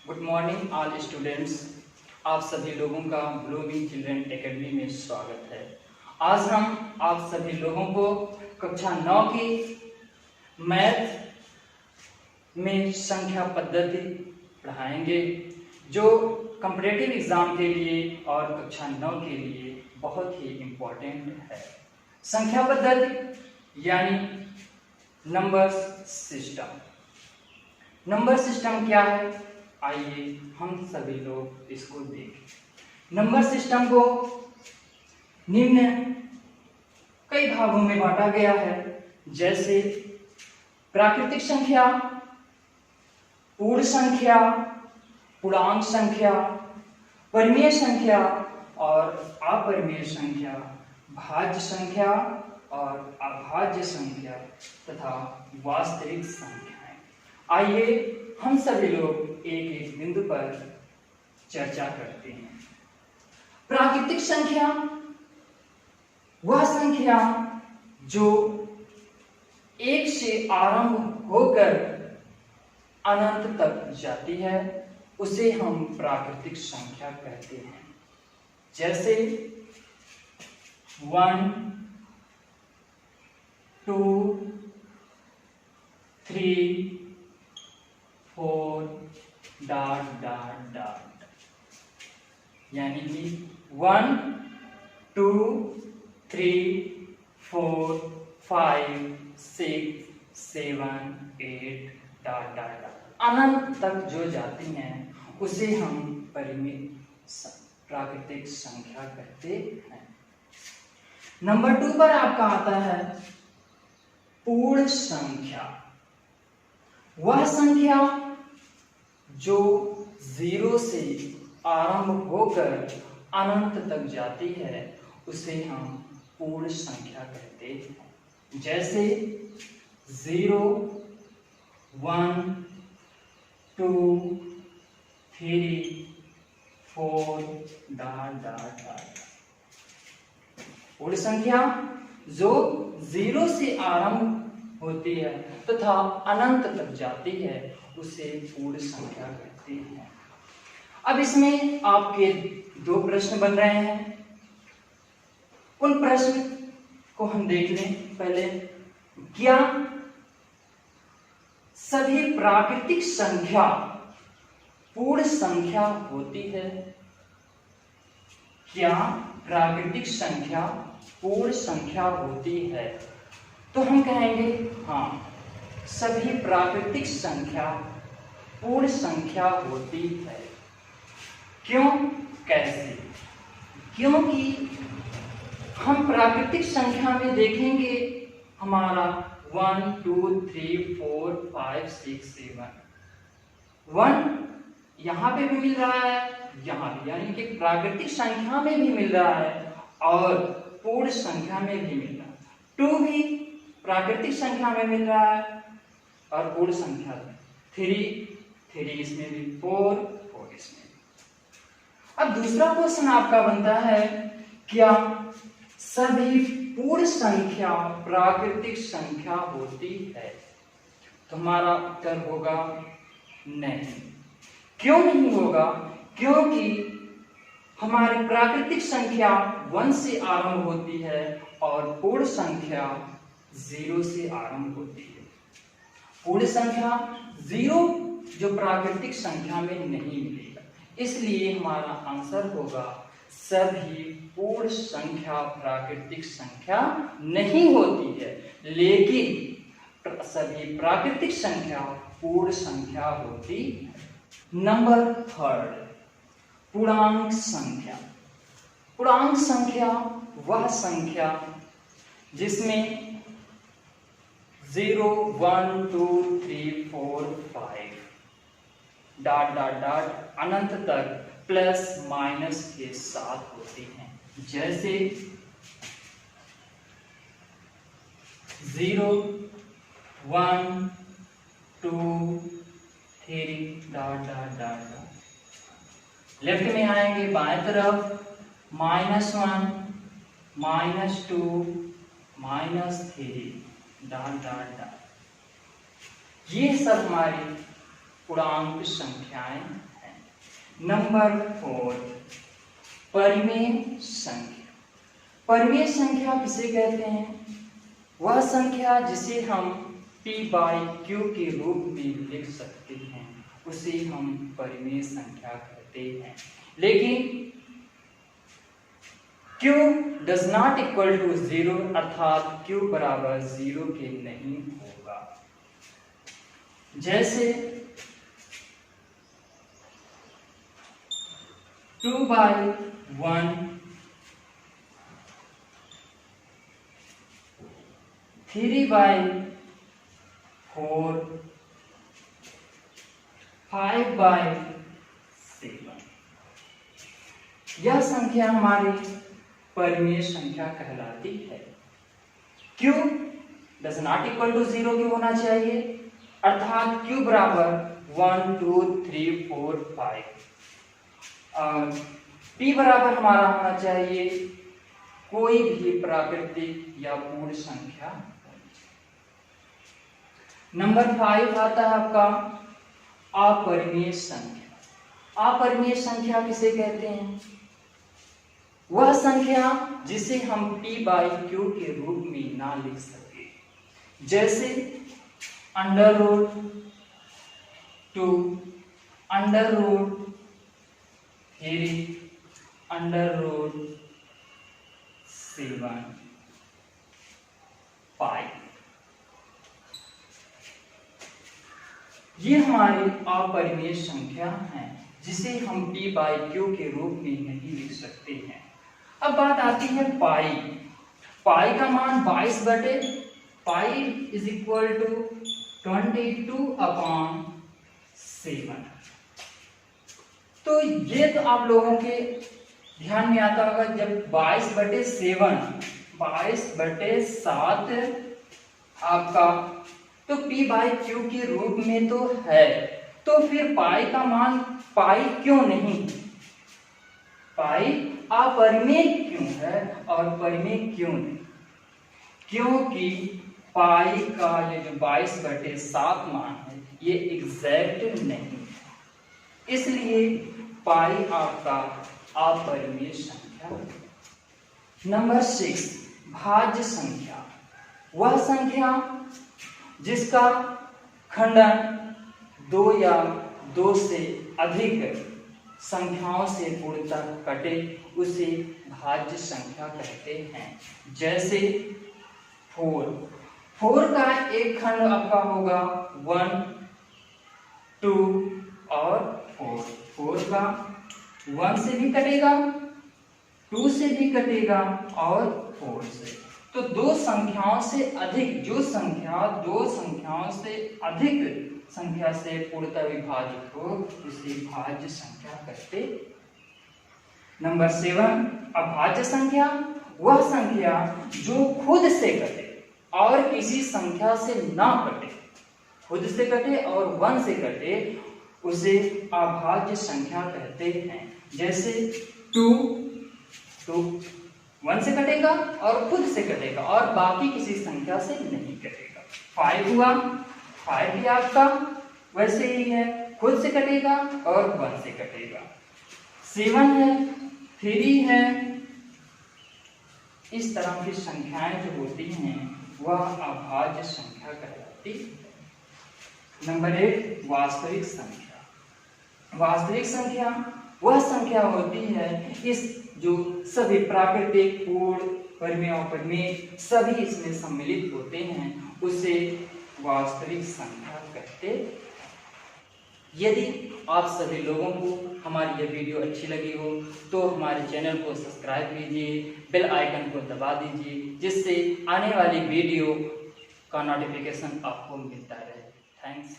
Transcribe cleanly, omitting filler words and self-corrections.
Good morning all students. आप सभी लोगों का ब्लूमिंग चिल्ड्रन एकेडमी में स्वागत है। आज हम आप सभी लोगों को कक्षा 9 की मैथ में संख्या पद्धति पढ़ाएंगे, जो कॉम्पिटिटिव एग्जाम के लिए और कक्षा 9 के लिए बहुत ही इम्पोर्टेंट है। संख्या पद्धति यानी नंबर सिस्टम। नंबर सिस्टम क्या है, आइए हम सभी लोग इसको देखें। नंबर सिस्टम को निम्न कई भागों में बांटा गया है, जैसे प्राकृतिक संख्या, पूर्ण संख्या, पूर्णांक संख्या, परिमेय संख्या और अपरिमेय संख्या, भाज्य संख्या और अभाज्य संख्या तथा वास्तविक संख्याएं। आइए हम सभी लोग एक एक बिंदु पर चर्चा करते हैं। प्राकृतिक संख्या वह संख्या जो एक से आरंभ होकर अनंत तक जाती है, उसे हम प्राकृतिक संख्या कहते हैं। जैसे 1 2 3 4 ... यानी कि 1 2 3 4 5 6 7 8 ... अनंत तक जो जाती हैं उसे हम परिमेय प्राकृतिक संख्या कहते हैं। नंबर 2 पर आपका आता है पूर्ण संख्या। वह संख्या जो 0 से आरंभ होकर अनंत तक जाती है, उसे हम पूर्ण संख्या कहते हैं। जैसे 0 1 2 3 4 ... पूर्ण संख्या जो 0 से आरंभ होती है तथा अनंत तक जाती है, उसे पूर्ण संख्या कहते हैं। अब इसमें आपके 2 प्रश्न बन रहे हैं। उन प्रश्न को हम देख लें पहले। क्या सभी प्राकृतिक संख्या पूर्ण संख्या होती है? क्या प्राकृतिक संख्या पूर्ण संख्या होती है? तो हम कहेंगे हाँ, सभी प्राकृतिक संख्या पूर्ण संख्या होती है। क्यों, कैसे? क्योंकि हम प्राकृतिक संख्या में देखेंगे हमारा 1 2 3 4 5 6 7 1 यहाँ पे भी मिल रहा है, यहाँ भी, यानी कि प्राकृतिक संख्या में भी मिल रहा है और पूर्ण संख्या में भी मिल रहा है। 2 भी प्राकृतिक संख्या में मिल रहा है और पूर्ण संख्या में 3 इसमें भी, 4 इसमें भी। अब दूसरा क्वेश्चन आपका बनता है, क्या सभी पूर्ण संख्या प्राकृतिक संख्या होती है? तो हमारा उत्तर होगा नहीं। क्यों नहीं होगा? क्योंकि हमारी प्राकृतिक संख्या 1 से आरंभ होती है और पूर्ण संख्या 0 से आरंभ होती है। पूर्ण संख्या 0 जो प्राकृतिक संख्या में नहीं मिलेगा, इसलिए हमारा आंसर होगा सभी पूर्ण संख्या प्राकृतिक संख्या नहीं होती है, लेकिन सभी प्राकृतिक संख्या पूर्ण संख्या होती है। नंबर 3, पूर्णांक संख्या। पूर्णांक संख्या वह संख्या जिसमें 0 1 2 3 4 5 ... अनंत तक प्लस माइनस के साथ होती हैं। जैसे 0 1 2 3 ... लेफ्ट में आएंगे बाएं तरफ -1 -2 -3 ... ये सब हमारी पूर्णांक संख्याएं नंबर 4, परिमेय संख्या। परिमेय संख्या किसे कहते हैं? वह संख्या जिसे हम p/q के रूप में लिख सकते हैं उसे हम परिमेय संख्या कहते हैं। लेकिन q does not equal to 0 अर्थात q बराबर 0 के नहीं होगा। जैसे 2/1, 3/4, 5/7, यह संख्या हमारी परिमेय संख्या कहलाती है। q does not equal to 0 क्यों होना चाहिए? अर्थात q बराबर 1, 2, 3, 4, 5 और p बराबर हमारा होना चाहिए कोई भी प्राकृतिक या पूर्ण संख्या। नंबर 5 आता है आपका अपरिमेय संख्या। अपरिमेय संख्या किसे कहते हैं? वह संख्या जिसे हम p/q के रूप में ना लिख सके। जैसे √2, √3, √7, 5, ये हमारी अपरिमेय संख्या है जिसे हम p/q के रूप में नहीं लिख सकते हैं। अब बात आती है पाई। पाई का मान 22/, पाई इज इक्वल टू 22/7। तो ये तो आप लोगों के ध्यान में आता होगा, जब 22/7 आपका तो p/q के रूप में तो है, तो फिर पाई का मान पाई क्यों नहीं? पाई अपरिमेय क्यों है और परिमेय क्यों नहीं? क्योंकि पाई का ये जो 22/7 मान है ये एग्जैक्ट नहीं है, इसलिए पाई आपका अपरिमेय संख्या। नंबर 6, भाज्य संख्या। वह संख्या जिसका खंडन 2 या 2 से अधिक संख्याओं से पूर्णतः कटे उसे भाज्य संख्या कहते हैं। जैसे 4 का एक खंड आपका होगा 1, 2 और 4 का 1 से भी कटेगा, 2 से भी कटेगा और 4 से। तो दो संख्याओं से अधिक जो संख्या 2 संख्याओं से अधिक संख्या से पूर्णतः विभाजित हो उसे भाज्य संख्या कहते। नंबर 7, अभाज्य संख्या। वह संख्या जो खुद से कटे और किसी संख्या से ना कटे, खुद से कटे और 1 से कटे उसे अभाज्य संख्या कहते हैं। जैसे 2 1 से कटेगा और खुद से कटेगा और बाकी किसी संख्या से नहीं कटेगा। 5 हुआ, 5 भी आपका वैसे ही है, खुद से कटेगा और 1 से कटेगा। 7 है, 3 है, इस तरह की संख्याएं जो होती हैं वह अभाज्य संख्या कहलाती है। नंबर 8, वास्तविक संख्या। वास्तविक संख्या वह संख्या होती है इस जो सभी प्राकृतिक, पूर्ण, परिमेय, अपरिमेय सभी इसमें सम्मिलित होते हैं उसे वास्तविक संख्या कहते हैं। यदि आप सभी लोगों को हमारी यह वीडियो अच्छी लगी हो तो हमारे चैनल को सब्सक्राइब कीजिए, बेल आइकन को दबा दीजिए जिससे आने वाली वीडियो का नोटिफिकेशन आपको मिलता रहे। थैंक्स।